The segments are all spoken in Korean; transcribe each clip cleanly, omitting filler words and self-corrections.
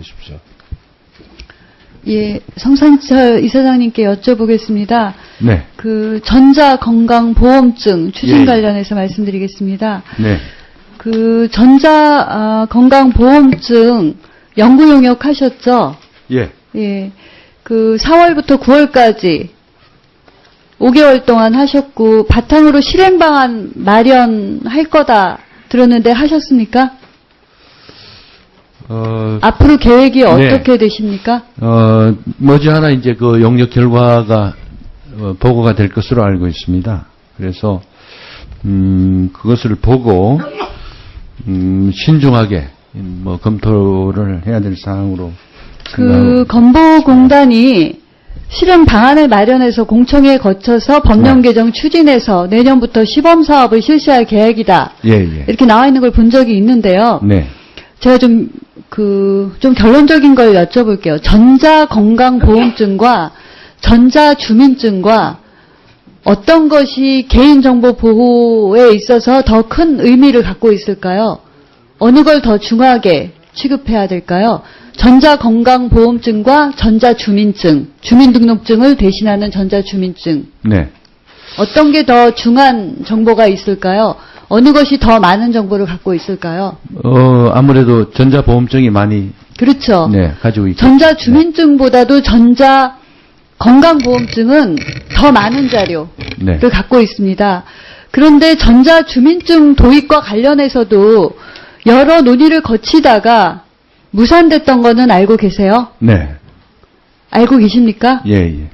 주십시오. 예, 성상철 이사장님께 여쭤보겠습니다. 네. 그 전자건강보험증 추진 예. 관련해서 말씀드리겠습니다. 네. 그 전자건강보험증 연구 용역 하셨죠? 예. 예. 그 4월부터 9월까지 5개월 동안 하셨고 바탕으로 실행 방안 마련할 거다 들었는데 하셨습니까? 앞으로 계획이 어떻게 되십니까? 머지않아 이제 그 용역 결과가 보고가 될 것으로 알고 있습니다. 그래서 그것을 보고 신중하게 검토를 해야 될 사항으로 그 건보공단이 실행 방안을 마련해서 공청회에 거쳐서 법령 개정 추진해서 내년부터 시범 사업을 실시할 계획이다. 예. 이렇게 나와 있는 걸 본 적이 있는데요. 네. 제가 좀 결론적인 걸 여쭤볼게요. 전자건강보험증과 전자주민증과 어떤 것이 개인정보 보호에 있어서 더 큰 의미를 갖고 있을까요? 어느 걸 더 중하게 취급해야 될까요? 전자건강보험증과 전자주민증, 주민등록증을 대신하는 전자주민증. 네. 어떤 게 더 중한 정보가 있을까요? 어느 것이 더 많은 정보를 갖고 있을까요? 아무래도 전자보험증이 많이. 그렇죠. 네, 가지고 있죠. 전자주민증보다도 전자건강보험증은 더 많은 자료를 네. 갖고 있습니다. 그런데 전자주민증 도입과 관련해서도 여러 논의를 거치다가 무산됐던 거는 알고 계세요? 네. 알고 계십니까? 예.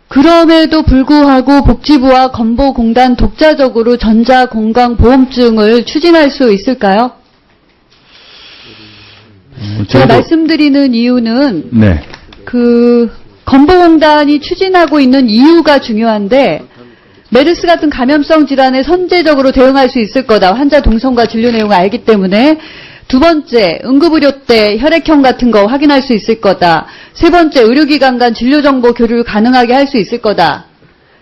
그럼에도 불구하고 복지부와 건보공단 독자적으로 전자건강보험증을 추진할 수 있을까요? 제가 말씀드리는 이유는 네. 그 건보공단이 추진하고 있는 이유가 중요한데 메르스 같은 감염성 질환에 선제적으로 대응할 수 있을 거다. 환자 동선과 진료 내용을 알기 때문에. 두 번째, 응급의료 때 혈액형 같은 거 확인할 수 있을 거다. 세 번째, 의료기관 간 진료정보 교류를 가능하게 할 수 있을 거다.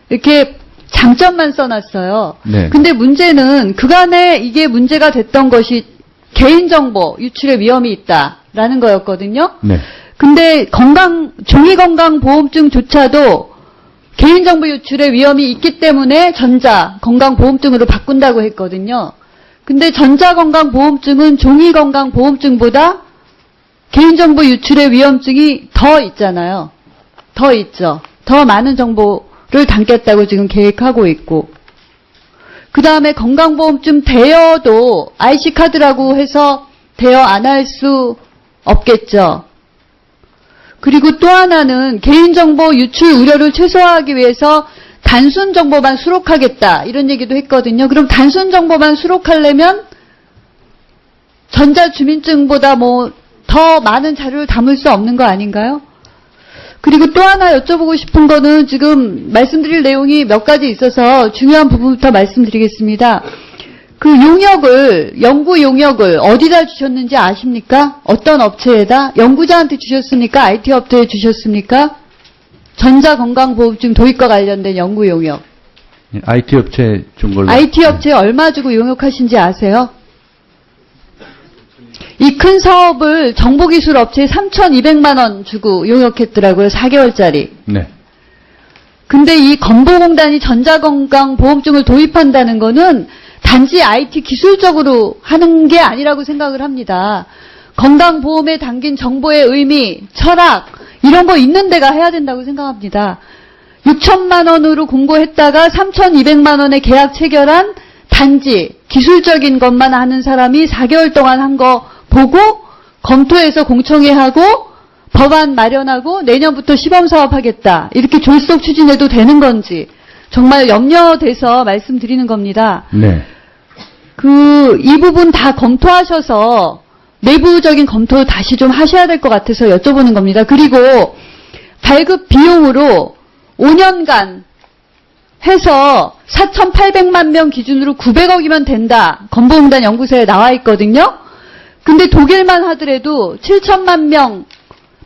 이렇게 장점만 써놨어요. 네. 근데 문제는 그간에 이게 문제가 됐던 것이 개인정보 유출의 위험이 있다라는 거였거든요. 네. 근데 종이건강보험증조차도 개인정보 유출의 위험이 있기 때문에 전자건강보험증으로 바꾼다고 했거든요. 근데 전자건강보험증은 종이건강보험증보다 개인정보 유출의 위험증이 더 있잖아요. 더 있죠. 더 많은 정보를 담겠다고 지금 계획하고 있고. 그 다음에 건강보험증 대여도 IC카드라고 해서 대여 안 할 수 없겠죠. 그리고 또 하나는 개인정보 유출 우려를 최소화하기 위해서 단순 정보만 수록하겠다 이런 얘기도 했거든요. 그럼 단순 정보만 수록하려면 전자주민증보다 더 많은 자료를 담을 수 없는 거 아닌가요? 그리고 또 하나 여쭤보고 싶은 거는 지금 말씀드릴 내용이 몇 가지 있어서 중요한 부분부터 말씀드리겠습니다. 그 연구 용역을 어디다 주셨는지 아십니까? 어떤 업체에다? 연구자한테 주셨습니까? IT 업체에 주셨습니까? 전자건강보험증 도입과 관련된 연구 용역. IT 업체 준 걸로. IT 업체에 얼마 주고 용역하신지 아세요? 이 큰 사업을 정보기술 업체에 3,200만 원 주고 용역했더라고요. 4개월짜리. 네. 근데 이 건보공단이 전자건강보험증을 도입한다는 거는 단지 IT 기술적으로 하는 게 아니라고 생각을 합니다. 건강보험에 담긴 정보의 의미, 철학 이런 거 있는 데가 해야 된다고 생각합니다. 6천만 원으로 공고했다가 3,200만 원에 계약 체결한 단지 기술적인 것만 하는 사람이 4개월 동안 한 거 보고 검토해서 공청회하고 법안 마련하고 내년부터 시범사업하겠다. 이렇게 졸속 추진해도 되는 건지 정말 염려돼서 말씀드리는 겁니다. 네. 이 부분 다 검토하셔서 내부적인 검토 다시 좀 하셔야 될 것 같아서 여쭤보는 겁니다. 그리고 발급 비용으로 5년간 해서 4,800만 명 기준으로 900억이면 된다. 건보공단 연구소에 나와 있거든요. 근데 독일만 하더라도 7천만 명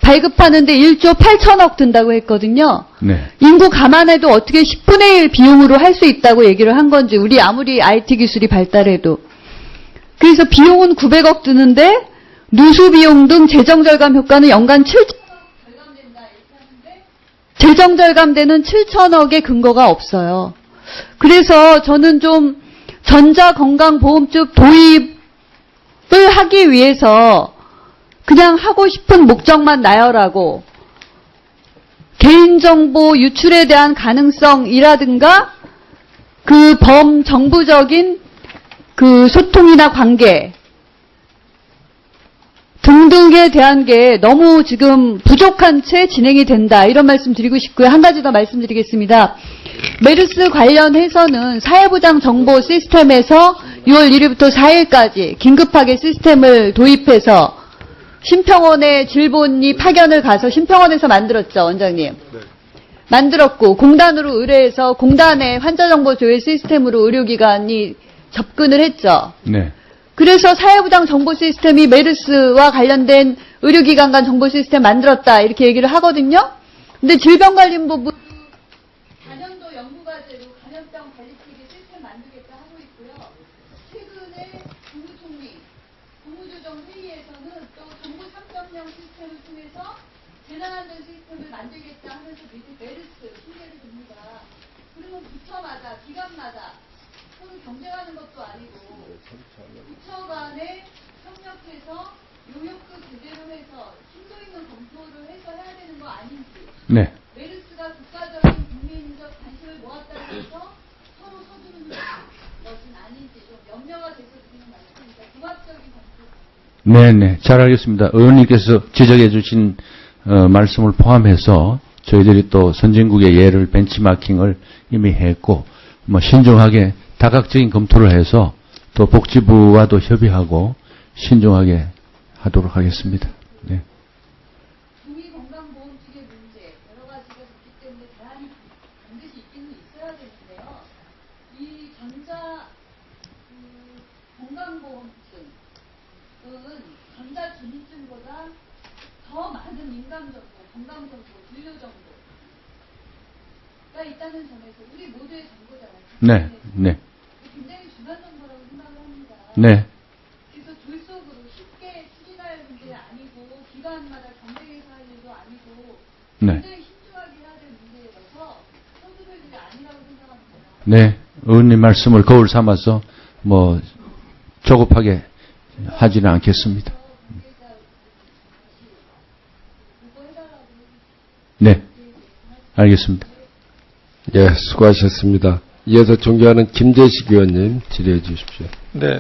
발급하는데 1조 8천억 든다고 했거든요. 네. 인구 감안해도 어떻게 10분의 1 비용으로 할 수 있다고 얘기를 한 건지 우리 아무리 IT 기술이 발달해도. 그래서 비용은 900억 드는데 누수 비용 등 재정 절감 효과는 연간 7천억 절감된다 이렇게 하는데 재정 절감되는 7천억의 근거가 없어요. 그래서 저는 좀 전자건강보험증 도입을 하기 위해서 그냥 하고 싶은 목적만 나열하고 개인정보 유출에 대한 가능성이라든가 그 범정부적인 그 소통이나 관계 등등에 대한 게 너무 지금 부족한 채 진행이 된다. 이런 말씀 드리고 싶고요. 한 가지 더 말씀드리겠습니다. 메르스 관련해서는 사회보장 정보 시스템에서 6월 1일부터 4일까지 긴급하게 시스템을 도입해서 심평원에 질본이 파견을 가서 심평원에서 만들었죠, 원장님. 네. 만들었고 공단으로 의뢰해서 공단의 환자정보 조회 시스템으로 의료기관이 접근을 했죠. 네. 그래서 사회보장 정보 시스템이 메르스와 관련된 의료기관 간 정보 시스템 만들었다 이렇게 얘기를 하거든요. 근데 질병관리본부 간염도 연구과제로 감염병 관리체계 시스템 만들겠다 하고 있고요. 최근에 국무총리 국무조정 회의에서는 또 정부 3.0 시스템을 통해서 재난안전 시스템을 만들겠다 하면서 메르스 신뢰를 줍니다. 그러면 부처마다 기관마다 서로 경쟁하는 것도 아니고 부처 간에 협력해서 요역도 제대로 해서 심도 있는 검토를 해서 해야 되는 거 아닌지. 네. 메르스가 국가적인 국민적 관심을 모았다고 해서 서로 서두르는 것은 아닌지 좀 염려가 돼서 드리는 말씀입니다. 종합적인 검토. 네네. 잘 알겠습니다. 의원님께서 지적해 주신 말씀을 포함해서 저희들이 또 선진국의 예를 벤치마킹을 이미 했고 뭐 신중하게 다각적인 검토를 해서 또 복지부와도 협의하고 신중하게 하도록 하겠습니다. 네. 국민건강보험 측의 문제 여러 가지가 있기 때문에 대안이 반드시 있기는 있어야 되는데요. 이 건강보험증은 전자주민증보다 더 많은 민감정보, 건강정보, 진료정보가 있다는 점에서 우리 모두의 정보잖아요. 네. 네. 굉장히 중요한 정보라고 생각을 합니다. 네. 그래서 졸속으로 쉽게 추진할 문제 아니고 기관마다 경쟁해서 할 일도 아니고 네. 굉장히 신중하게 해야 될 문제라서 서두를 일이 아니라고 생각합니다. 네. 의원님 말씀을 거울 삼아서 뭐 조급하게 하지는 않겠습니다. 네. 알겠습니다. 예, 수고하셨습니다. 이어서 존경하는 김재식 의원님 질의해 주십시오. 네.